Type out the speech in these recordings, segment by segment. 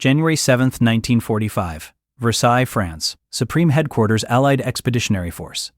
January 7, 1945. Versailles, France. Supreme Headquarters, Allied Expeditionary Force.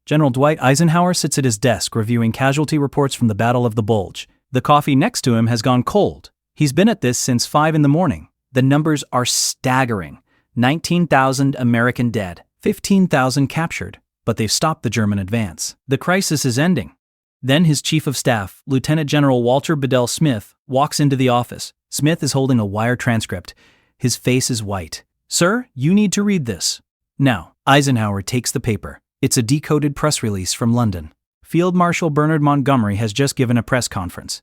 General Dwight Eisenhower sits at his desk reviewing casualty reports from the Battle of the Bulge. The coffee next to him has gone cold. He's been at this since 5 in the morning. The numbers are staggering. 19,000 American dead, 15,000 captured, but they've stopped the German advance. The crisis is ending. Then his chief of staff, Lieutenant General Walter Bedell Smith, walks into the office. Smith is holding a wire transcript. His face is white. "Sir, you need to read this." Now, Eisenhower takes the paper. It's a decoded press release from London. Field Marshal Bernard Montgomery has just given a press conference.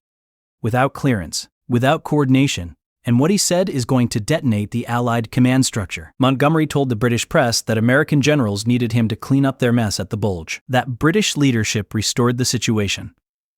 Without clearance, without coordination, and what he said is going to detonate the Allied command structure. Montgomery told the British press that American generals needed him to clean up their mess at the Bulge. That British leadership restored the situation.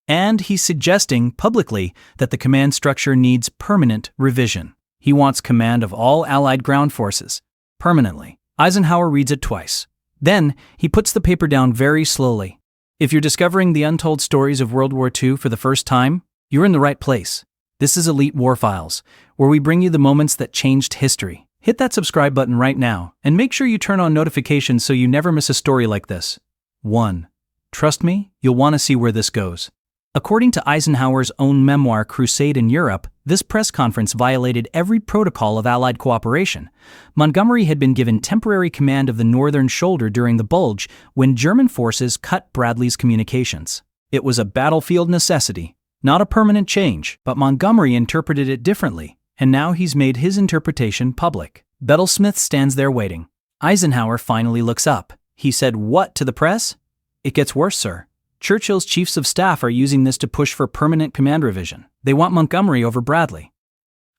And he's suggesting publicly that the command structure needs permanent revision. He wants command of all Allied ground forces, permanently. Eisenhower reads it twice. Then, he puts the paper down very slowly. If you're discovering the untold stories of World War II for the first time, you're in the right place. This is Elite War Files, where we bring you the moments that changed history. Hit that subscribe button right now, and make sure you turn on notifications so you never miss a story like this. 1. Trust me, you'll want to see where this goes. According to Eisenhower's own memoir, Crusade in Europe, this press conference violated every protocol of Allied cooperation. Montgomery had been given temporary command of the northern shoulder during the Bulge when German forces cut Bradley's communications. It was a battlefield necessity, not a permanent change, but Montgomery interpreted it differently, and now he's made his interpretation public. Bedell Smith stands there waiting. Eisenhower finally looks up. He said, "What, to the press?" "It gets worse, sir. Churchill's chiefs of staff are using this to push for permanent command revision. They want Montgomery over Bradley."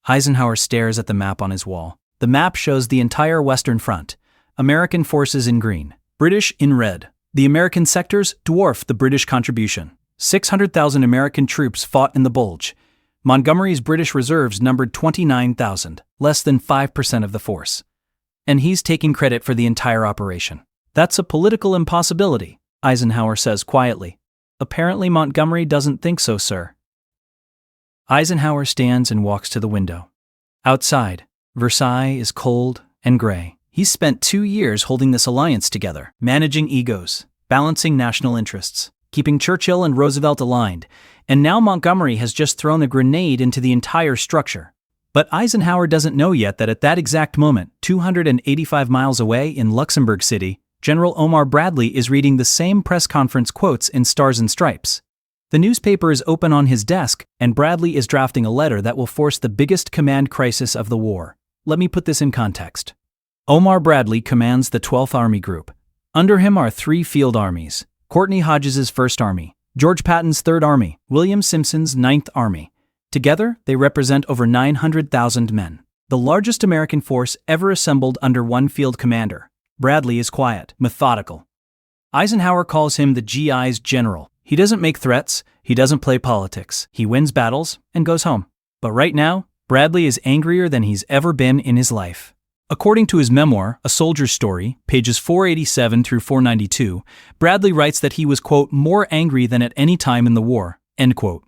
Eisenhower stares at the map on his wall. The map shows the entire Western Front. American forces in green, British in red. The American sectors dwarf the British contribution. 600,000 American troops fought in the Bulge. Montgomery's British reserves numbered 29,000, less than 5% of the force. And he's taking credit for the entire operation. "That's a political impossibility," Eisenhower says quietly. "Apparently Montgomery doesn't think so, sir." Eisenhower stands and walks to the window. Outside, Versailles is cold and gray. He's spent 2 years holding this alliance together, managing egos, balancing national interests, keeping Churchill and Roosevelt aligned, and now Montgomery has just thrown a grenade into the entire structure. But Eisenhower doesn't know yet that at that exact moment, 285 miles away in Luxembourg City, General Omar Bradley is reading the same press conference quotes in stars and stripes. The newspaper is open on his desk, and Bradley is drafting a letter that will force the biggest command crisis of the war. Let me put this in context. Omar Bradley commands the 12th Army Group. Under him are 3 field armies: Courtney Hodges' 1st Army, George Patton's 3rd Army, William Simpson's 9th Army. Together, they represent over 900,000 men, the largest American force ever assembled under one field commander. Bradley is quiet, methodical. Eisenhower calls him the GI's general. He doesn't make threats, he doesn't play politics. He wins battles and goes home. But right now, Bradley is angrier than he's ever been in his life. According to his memoir, A Soldier's Story, pages 487 through 492, Bradley writes that he was, quote, "more angry than at any time in the war," end quote.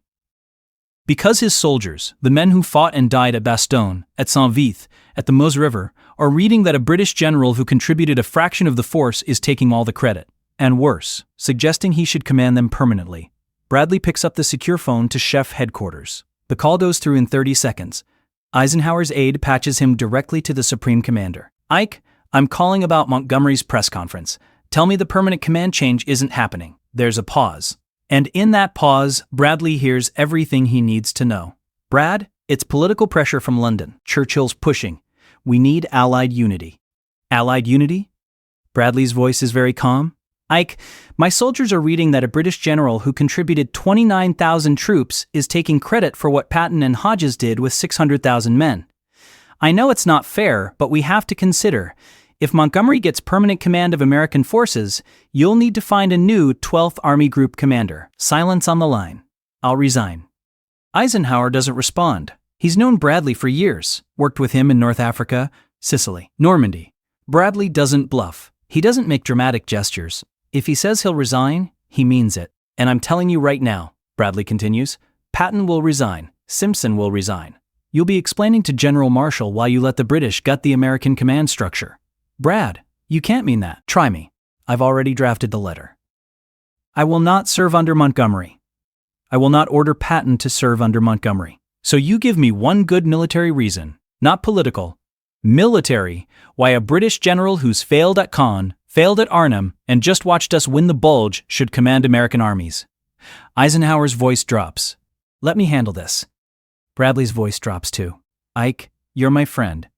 Because his soldiers, the men who fought and died at Bastogne, at Saint-Vith, at the Meuse River, are reading that a British general who contributed a fraction of the force is taking all the credit. And worse, suggesting he should command them permanently. Bradley picks up the secure phone to Chef Headquarters. The call goes through in 30 seconds. Eisenhower's aide patches him directly to the Supreme Commander. "Ike, I'm calling about Montgomery's press conference. Tell me the permanent command change isn't happening." There's a pause. And in that pause, Bradley hears everything he needs to know. "Brad, it's political pressure from London. Churchill's pushing. We need Allied unity." "Allied unity?" Bradley's voice is very calm. "Ike, my soldiers are reading that a British general who contributed 29,000 troops is taking credit for what Patton and Hodges did with 600,000 men. I know it's not fair, but we have to consider, if Montgomery gets permanent command of American forces, you'll need to find a new 12th Army Group commander. Silence on the line. I'll resign." Eisenhower doesn't respond. He's known Bradley for years, worked with him in North Africa, Sicily, Normandy. Bradley doesn't bluff. He doesn't make dramatic gestures. If he says he'll resign, he means it. "And I'm telling you right now," Bradley continues, "Patton will resign. Simpson will resign. You'll be explaining to General Marshall why you let the British gut the American command structure. Brad, you can't mean that. Try me. I've already drafted the letter. I will not serve under Montgomery. I will not order Patton to serve under Montgomery. So you give me one good military reason, not political, military, why a British general who's failed at Caen, failed at Arnhem, and just watched us win the Bulge should command American armies. Eisenhower's voice drops. Let me handle this. Bradley's voice drops too. Ike, you're my friend.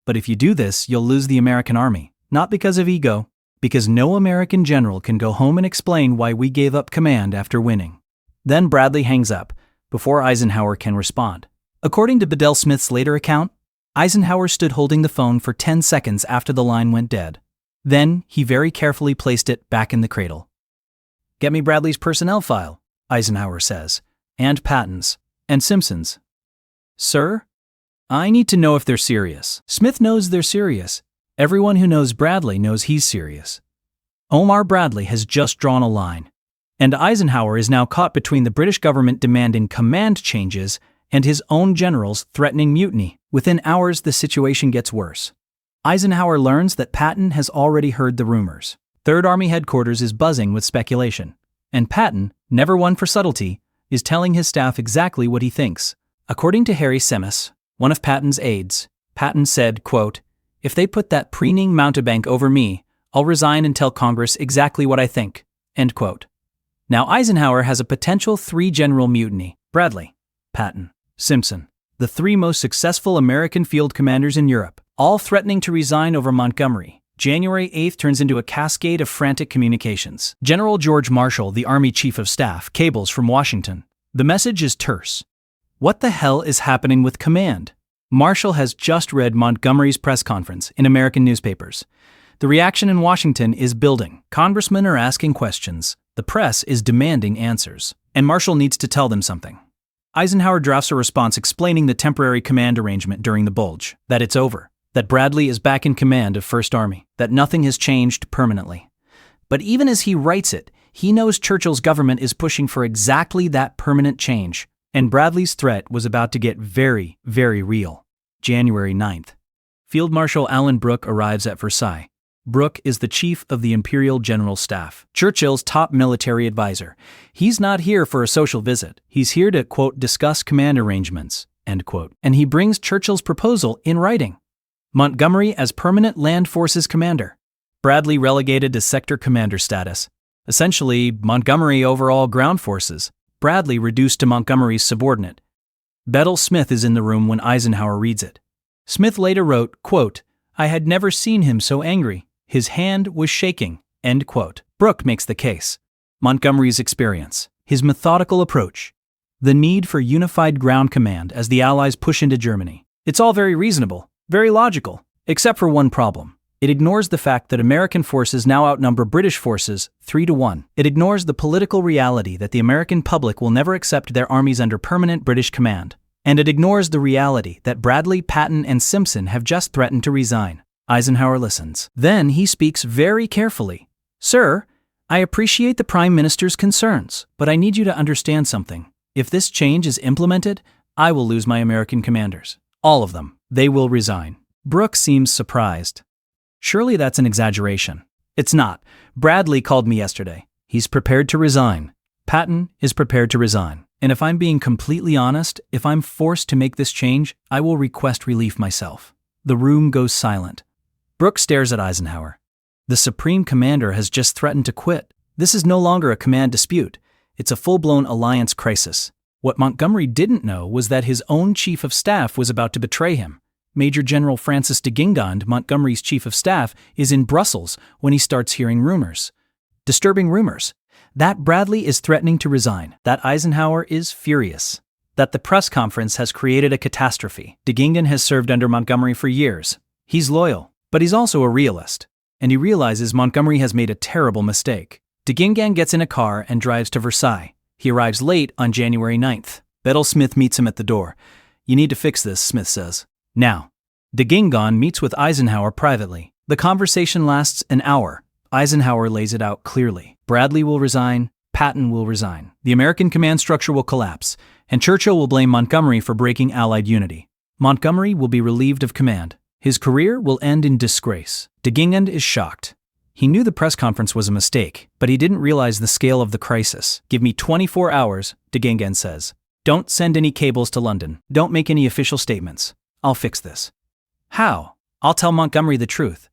But if you do this, you'll lose the American army. Not because of ego, because no American general can go home and explain why we gave up command after winning. Then Bradley hangs up, before Eisenhower can respond. According to Bedell Smith's later account, Eisenhower stood holding the phone for 10 seconds after the line went dead. Then, he very carefully placed it back in the cradle. Get me Bradley's personnel file, Eisenhower says, and Patton's, and Simpson's. Sir? I need to know if they're serious. Smith knows they're serious. Everyone who knows Bradley knows he's serious. Omar Bradley has just drawn a line. And Eisenhower is now caught between the British government demanding command changes and his own generals threatening mutiny. Within hours, the situation gets worse. Eisenhower learns that Patton has already heard the rumors. Third Army headquarters is buzzing with speculation. And Patton, never one for subtlety, is telling his staff exactly what he thinks. According to Harry Semmes, one of Patton's aides, Patton said, quote, "If they put that preening mountebank over me, I'll resign and tell Congress exactly what I think." End quote. Now Eisenhower has a potential 3-general mutiny: Bradley, Patton, Simpson, the 3 most successful American field commanders in Europe, all threatening to resign over Montgomery. January 8th turns into a cascade of frantic communications. General George Marshall, the Army Chief of Staff, cables from Washington. The message is terse. What the hell is happening with command? Marshall has just read Montgomery's press conference in American newspapers. The reaction in Washington is building. Congressmen are asking questions. The press is demanding answers. And Marshall needs to tell them something. Eisenhower drafts a response explaining the temporary command arrangement during the Bulge, that it's over, that Bradley is back in command of First Army, that nothing has changed permanently. But even as he writes it, he knows Churchill's government is pushing for exactly that permanent change, and Bradley's threat was about to get very, very real. January 9th. Field Marshal Alan Brooke arrives at Versailles. Brooke is the chief of the Imperial General Staff, Churchill's top military advisor. He's not here for a social visit. He's here to, quote, discuss command arrangements, end quote. And he brings Churchill's proposal in writing. Montgomery as permanent land forces commander. Bradley relegated to sector commander status. Essentially, Montgomery overall ground forces. Bradley reduced to Montgomery's subordinate. Bedell Smith is in the room when Eisenhower reads it. Smith later wrote, quote, "I had never seen him so angry. His hand was shaking," end quote. Brooke makes the case. Montgomery's experience, his methodical approach, the need for unified ground command as the Allies push into Germany. It's all very reasonable, very logical, except for one problem. It ignores the fact that American forces now outnumber British forces 3-1. It ignores the political reality that the American public will never accept their armies under permanent British command. And it ignores the reality that Bradley, Patton, and Simpson have just threatened to resign. Eisenhower listens. Then he speaks very carefully. "Sir, I appreciate the Prime Minister's concerns, but I need you to understand something. If this change is implemented, I will lose my American commanders. All of them. They will resign." Brooke seems surprised. Surely that's an exaggeration. It's not. Bradley called me yesterday. He's prepared to resign. Patton is prepared to resign. And if I'm being completely honest, if I'm forced to make this change, I will request relief myself. The room goes silent. Brooke stares at Eisenhower. The Supreme Commander has just threatened to quit. This is no longer a command dispute. It's a full-blown alliance crisis. What Montgomery didn't know was that his own Chief of Staff was about to betray him. Major General Francis de Guingamp, Montgomery's Chief of Staff, is in Brussels when he starts hearing rumors. Disturbing rumors. That Bradley is threatening to resign. That Eisenhower is furious. That the press conference has created a catastrophe. De Guingamp has served under Montgomery for years. He's loyal, but he's also a realist. And he realizes Montgomery has made a terrible mistake. De Guingamp gets in a car and drives to Versailles. He arrives late on January 9th. Bedell Smith meets him at the door. "You need to fix this," Smith says. Now. De Guingamp meets with Eisenhower privately. The conversation lasts an hour. Eisenhower lays it out clearly. Bradley will resign. Patton will resign. The American command structure will collapse, and Churchill will blame Montgomery for breaking Allied unity. Montgomery will be relieved of command. His career will end in disgrace. De Gingand is shocked. He knew the press conference was a mistake, but he didn't realize the scale of the crisis. "Give me 24 hours, De Gingand says. "Don't send any cables to London. Don't make any official statements. I'll fix this." "How?" "I'll tell Montgomery the truth."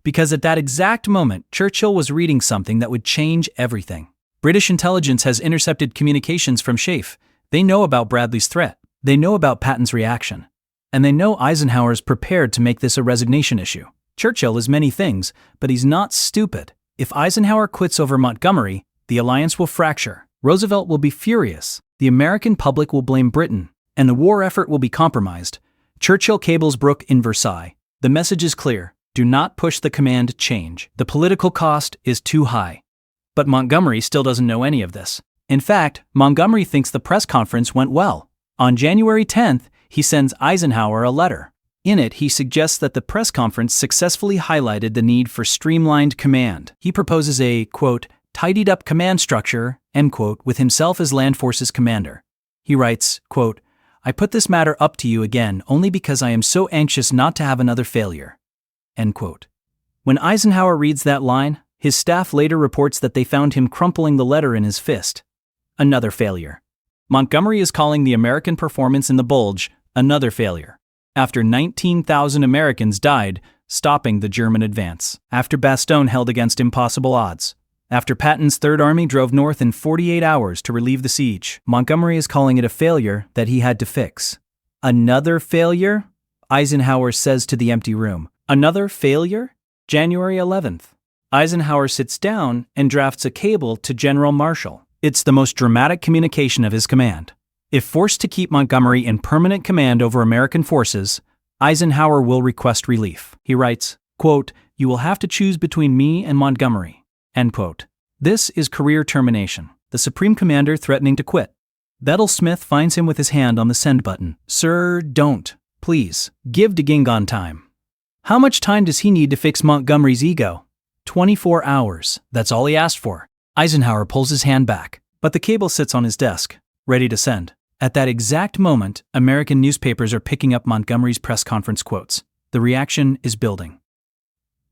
Because at that exact moment, Churchill was reading something that would change everything. British intelligence has intercepted communications from Schaeff. They know about Bradley's threat. They know about Patton's reaction. And they know Eisenhower's prepared to make this a resignation issue. Churchill is many things, but he's not stupid. If Eisenhower quits over Montgomery, the alliance will fracture. Roosevelt will be furious. The American public will blame Britain, and the war effort will be compromised. Churchill cables Brooke in Versailles. The message is clear. Do not push the command change. The political cost is too high. But Montgomery still doesn't know any of this. In fact, Montgomery thinks the press conference went well. On January 10th, he sends Eisenhower a letter. In it, he suggests that the press conference successfully highlighted the need for streamlined command. He proposes a, quote, tidied up command structure, end quote, with himself as Land Forces commander. He writes, quote, I put this matter up to you again only because I am so anxious not to have another failure, end quote. When Eisenhower reads that line, his staff later reports that they found him crumpling the letter in his fist. Another failure. Montgomery is calling the American performance in the Bulge another failure. After 19,000 Americans died, stopping the German advance. After Bastogne held against impossible odds. After Patton's Third Army drove north in 48 hours to relieve the siege, Montgomery is calling it a failure that he had to fix. Another failure? Eisenhower says to the empty room. Another failure? January 11th. Eisenhower sits down and drafts a cable to General Marshall. It's the most dramatic communication of his command. If forced to keep Montgomery in permanent command over American forces, Eisenhower will request relief. He writes, quote, you will have to choose between me and Montgomery, end quote. This is career termination, the Supreme Commander threatening to quit. Bedell Smith finds him with his hand on the send button. Sir, don't. Please, give de Gingand time. How much time does he need to fix Montgomery's ego? 24 hours. That's all he asked for. Eisenhower pulls his hand back, but the cable sits on his desk, ready to send. At that exact moment, American newspapers are picking up Montgomery's press conference quotes. The reaction is building.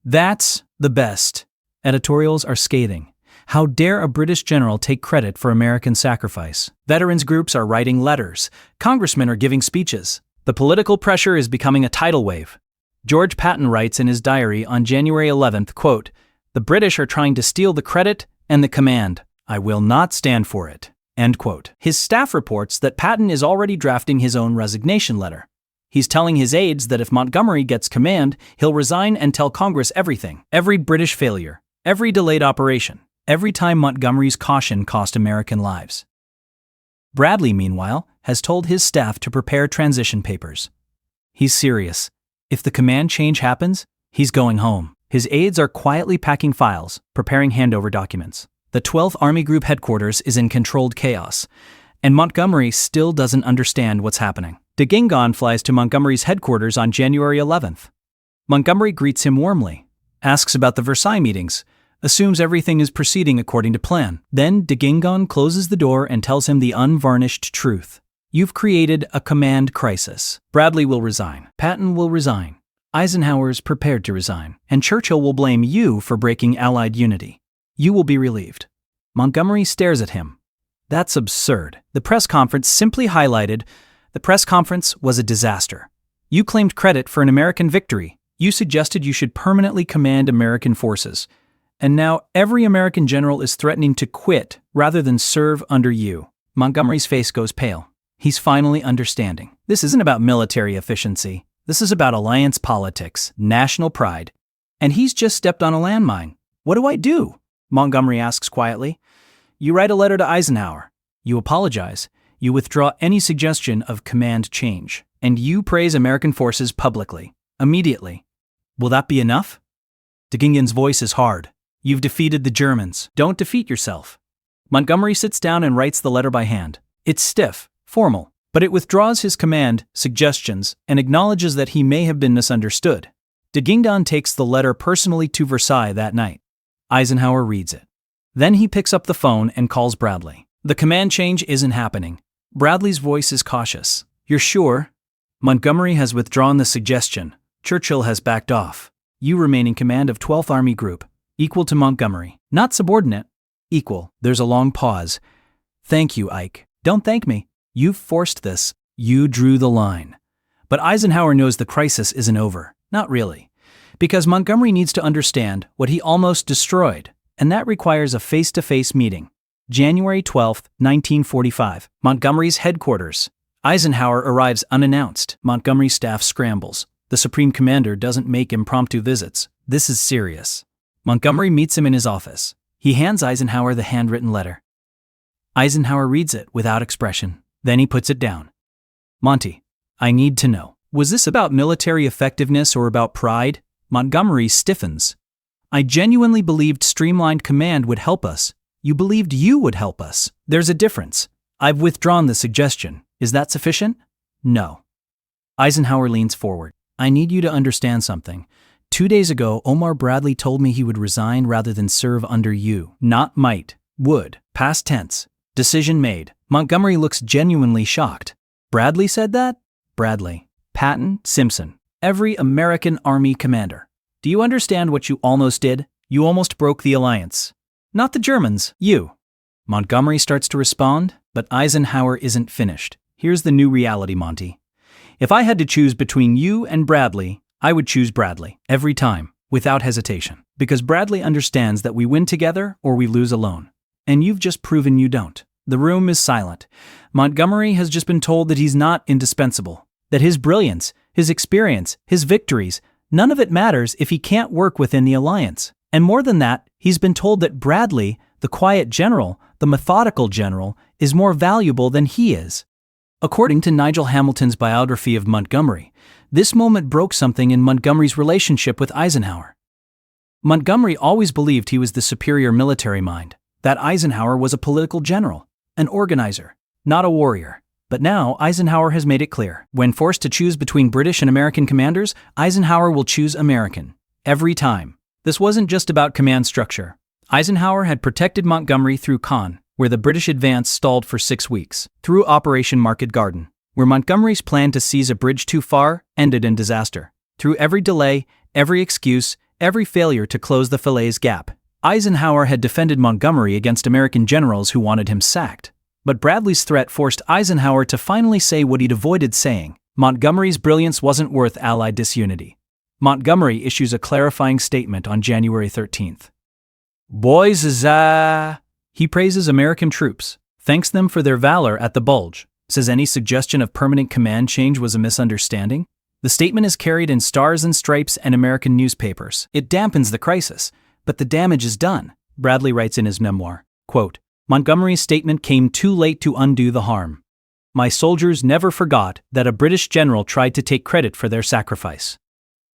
That's the best. Editorials are scathing. How dare a British general take credit for American sacrifice? Veterans groups are writing letters. Congressmen are giving speeches. The political pressure is becoming a tidal wave. George Patton writes in his diary on January 11th, quote, the British are trying to steal the credit and the command. I will not stand for it. End quote. His staff reports that Patton is already drafting his own resignation letter. He's telling his aides that if Montgomery gets command, he'll resign and tell Congress everything. Every British failure, every delayed operation, every time Montgomery's caution cost American lives. Bradley, meanwhile, has told his staff to prepare transition papers. He's serious. If the command change happens, he's going home. His aides are quietly packing files, preparing handover documents. The 12th Army Group headquarters is in controlled chaos, and Montgomery still doesn't understand what's happening. De Gingand flies to Montgomery's headquarters on January 11th. Montgomery greets him warmly, asks about the Versailles meetings, assumes everything is proceeding according to plan. Then De Gingand closes the door and tells him the unvarnished truth. You've created a command crisis. Bradley will resign. Patton will resign. Eisenhower's prepared to resign. And Churchill will blame you for breaking Allied unity. You will be relieved. Montgomery stares at him. That's absurd. The press conference simply highlighted the press conference was a disaster. You claimed credit for an American victory. You suggested you should permanently command American forces. And now every American general is threatening to quit rather than serve under you. Montgomery's face goes pale. He's finally understanding. This isn't about military efficiency. This is about alliance politics, national pride. And he's just stepped on a landmine. What do I do? Montgomery asks quietly. You write a letter to Eisenhower. You apologize. You withdraw any suggestion of command change. And you praise American forces publicly, immediately. Will that be enough? De Gingand's voice is hard. You've defeated the Germans. Don't defeat yourself. Montgomery sits down and writes the letter by hand. It's stiff, formal, but it withdraws his command, suggestions, and acknowledges that he may have been misunderstood. De Gingand takes the letter personally to Versailles that night. Eisenhower reads it. Then he picks up the phone and calls Bradley. The command change isn't happening. Bradley's voice is cautious. You're sure? Montgomery has withdrawn the suggestion. Churchill has backed off. You remain in command of 12th Army Group, equal to Montgomery. Not subordinate. Equal. There's a long pause. Thank you, Ike. Don't thank me. You've forced this. You drew the line. But Eisenhower knows the crisis isn't over. Not really. Because Montgomery needs to understand what he almost destroyed, and that requires a face-to-face meeting. January 12, 1945. Montgomery's headquarters. Eisenhower arrives unannounced. Montgomery's staff scrambles. The Supreme Commander doesn't make impromptu visits. This is serious. Montgomery meets him in his office. He hands Eisenhower the handwritten letter. Eisenhower reads it without expression. Then he puts it down. Monty, I need to know. Was this about military effectiveness or about pride? Montgomery stiffens. I genuinely believed streamlined command would help us. You believed you would help us. There's a difference. I've withdrawn the suggestion. Is that sufficient? No. Eisenhower leans forward. I need you to understand something. 2 days ago, Omar Bradley told me he would resign rather than serve under you. Not might. Would. Past tense. Decision made. Montgomery looks genuinely shocked. Bradley said that? Bradley. Patton, Simpson. Every American Army commander. Do you understand what you almost did? You almost broke the alliance. Not the Germans, you. Montgomery starts to respond, but Eisenhower isn't finished. Here's the new reality, Monty. If I had to choose between you and Bradley, I would choose Bradley, every time, without hesitation. Because Bradley understands that we win together or we lose alone. And you've just proven you don't. The room is silent. Montgomery has just been told that he's not indispensable. That his brilliance, his experience, his victories, none of it matters if he can't work within the alliance. And more than that, he's been told that Bradley, the quiet general, the methodical general, is more valuable than he is. According to Nigel Hamilton's biography of Montgomery, this moment broke something in Montgomery's relationship with Eisenhower. Montgomery always believed he was the superior military mind, that Eisenhower was a political general, an organizer, not a warrior. But now Eisenhower has made it clear. When forced to choose between British and American commanders, Eisenhower will choose American. Every time. This wasn't just about command structure. Eisenhower had protected Montgomery through Caen, where the British advance stalled for 6 weeks, through Operation Market Garden, where Montgomery's plan to seize a bridge too far ended in disaster. Through every delay, every excuse, every failure to close the Falaise Gap, Eisenhower had defended Montgomery against American generals who wanted him sacked. But Bradley's threat forced Eisenhower to finally say what he'd avoided saying. Montgomery's brilliance wasn't worth Allied disunity. Montgomery issues a clarifying statement on January 13th. Boys, he praises American troops, thanks them for their valor at the Bulge, says any suggestion of permanent command change was a misunderstanding. The statement is carried in stars and stripes and American newspapers. It dampens the crisis, but the damage is done. Bradley writes in his memoir, quote, Montgomery's statement came too late to undo the harm. My soldiers never forgot that a British general tried to take credit for their sacrifice.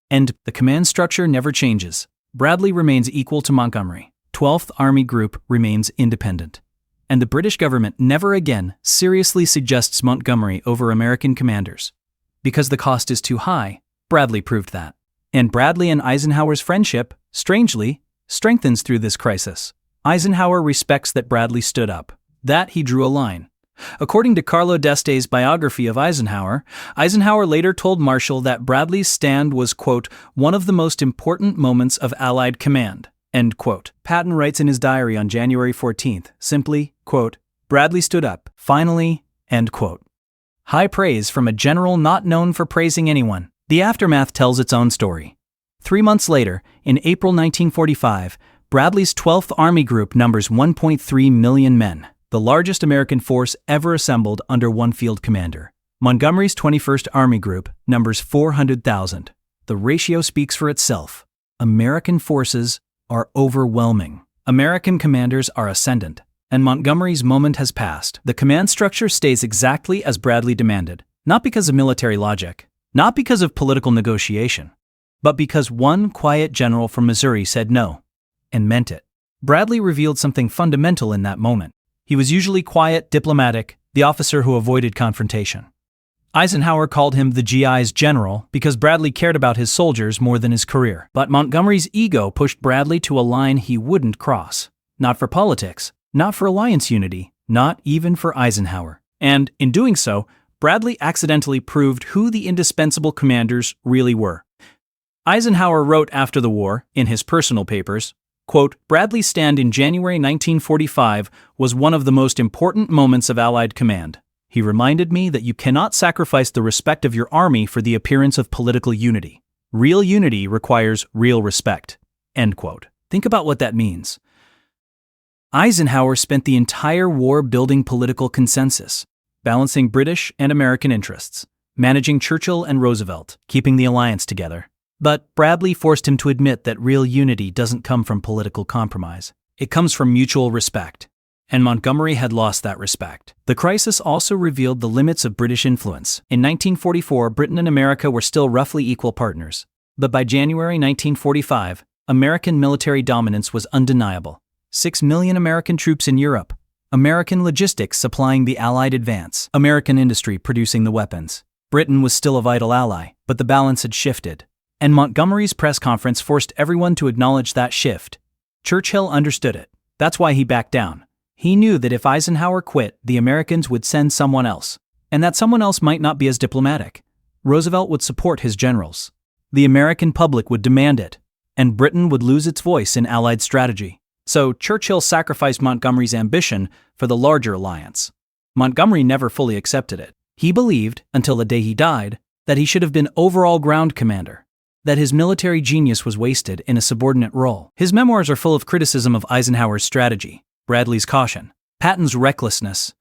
And the command structure never changes. Bradley remains equal to Montgomery. 12th Army Group remains independent. And the British government never again seriously suggests Montgomery over American commanders. Because the cost is too high, Bradley proved that. And Bradley and Eisenhower's friendship, strangely, strengthens through this crisis. Eisenhower respects that Bradley stood up, that he drew a line. According to Carlo D'Este's biography of Eisenhower, Eisenhower later told Marshall that Bradley's stand was, quote, one of the most important moments of Allied command, end quote. Patton writes in his diary on January 14th, simply, quote, Bradley stood up, finally, end quote. High praise from a general not known for praising anyone. The aftermath tells its own story. 3 months later, in April 1945, Bradley's 12th Army Group numbers 1.3 million men, the largest American force ever assembled under one field commander. Montgomery's 21st Army Group numbers 400,000. The ratio speaks for itself. American forces are overwhelming. American commanders are ascendant, and Montgomery's moment has passed. The command structure stays exactly as Bradley demanded, not because of military logic, not because of political negotiation, but because one quiet general from Missouri said no. And meant it. Bradley revealed something fundamental in that moment. He was usually quiet, diplomatic, the officer who avoided confrontation. Eisenhower called him the GI's general because Bradley cared about his soldiers more than his career. But Montgomery's ego pushed Bradley to a line he wouldn't cross. Not for politics, not for alliance unity, not even for Eisenhower. And, in doing so, Bradley accidentally proved who the indispensable commanders really were. Eisenhower wrote after the war, in his personal papers, quote, "Bradley's stand in January 1945 was one of the most important moments of Allied command. He reminded me that you cannot sacrifice the respect of your army for the appearance of political unity. Real unity requires real respect." End quote. Think about what that means. Eisenhower spent the entire war building political consensus, balancing British and American interests, managing Churchill and Roosevelt, keeping the alliance together. But Bradley forced him to admit that real unity doesn't come from political compromise. It comes from mutual respect. And Montgomery had lost that respect. The crisis also revealed the limits of British influence. In 1944, Britain and America were still roughly equal partners. But by January 1945, American military dominance was undeniable. 6 million American troops in Europe, American logistics supplying the Allied advance, American industry producing the weapons. Britain was still a vital ally, but the balance had shifted. And Montgomery's press conference forced everyone to acknowledge that shift. Churchill understood it. That's why he backed down. He knew that if Eisenhower quit, the Americans would send someone else, and that someone else might not be as diplomatic. Roosevelt would support his generals. The American public would demand it, and Britain would lose its voice in Allied strategy. So Churchill sacrificed Montgomery's ambition for the larger alliance. Montgomery never fully accepted it. He believed, until the day he died, that he should have been overall ground commander, that his military genius was wasted in a subordinate role. His memoirs are full of criticism of Eisenhower's strategy, Bradley's caution, Patton's recklessness.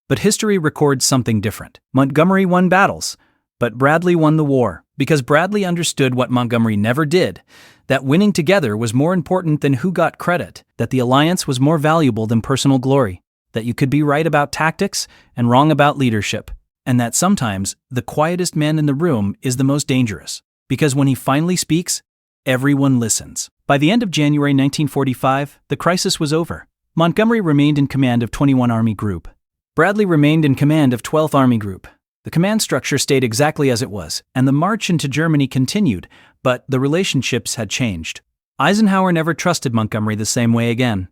But history records something different. Montgomery won battles, but Bradley won the war, because Bradley understood what Montgomery never did, that winning together was more important than who got credit, that the alliance was more valuable than personal glory, that you could be right about tactics and wrong about leadership, and that sometimes the quietest man in the room is the most dangerous. Because when he finally speaks, everyone listens. By the end of January 1945, the crisis was over. Montgomery remained in command of 21 Army Group. Bradley remained in command of 12th Army Group. The command structure stayed exactly as it was, and the march into Germany continued, but the relationships had changed. Eisenhower never trusted Montgomery the same way again.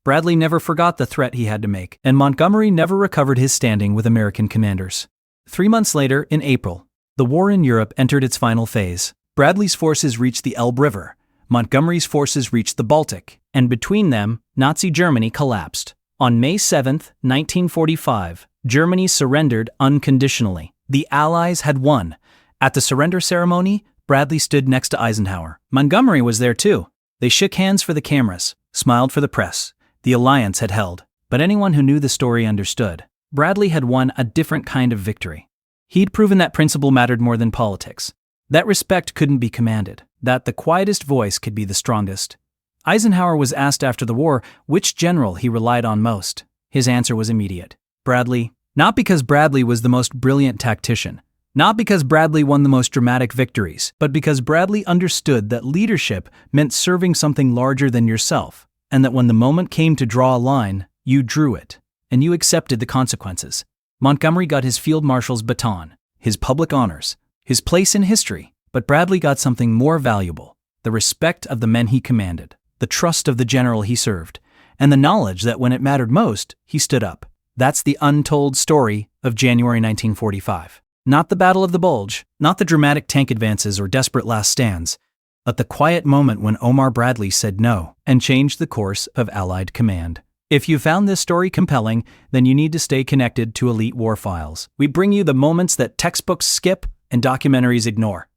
Bradley never forgot the threat he had to make, and Montgomery never recovered his standing with American commanders. 3 months later, in April, the war in Europe entered its final phase. Bradley's forces reached the Elbe River, Montgomery's forces reached the Baltic, and between them, Nazi Germany collapsed. On May 7, 1945, Germany surrendered unconditionally. The Allies had won. At the surrender ceremony, Bradley stood next to Eisenhower. Montgomery was there too. They shook hands for the cameras, smiled for the press. The alliance had held. But anyone who knew the story understood. Bradley had won a different kind of victory. He'd proven that principle mattered more than politics, that respect couldn't be commanded, that the quietest voice could be the strongest. Eisenhower was asked after the war which general he relied on most. His answer was immediate. Bradley. Not because Bradley was the most brilliant tactician, not because Bradley won the most dramatic victories, but because Bradley understood that leadership meant serving something larger than yourself, and that when the moment came to draw a line, you drew it, and you accepted the consequences. Montgomery got his field marshal's baton, his public honors, his place in history, but Bradley got something more valuable, the respect of the men he commanded, the trust of the general he served, and the knowledge that when it mattered most, he stood up. That's the untold story of January 1945. Not the Battle of the Bulge, not the dramatic tank advances or desperate last stands, but the quiet moment when Omar Bradley said no and changed the course of Allied command. If you found this story compelling, then you need to stay connected to Elite War Files. We bring you the moments that textbooks skip and documentaries ignore.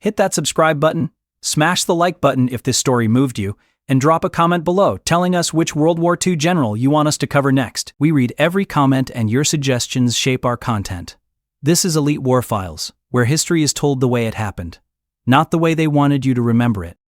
Hit that subscribe button, smash the like button if this story moved you, and drop a comment below telling us which World War II general you want us to cover next. We read every comment and your suggestions shape our content. This is Elite War Files, where history is told the way it happened, not the way they wanted you to remember it.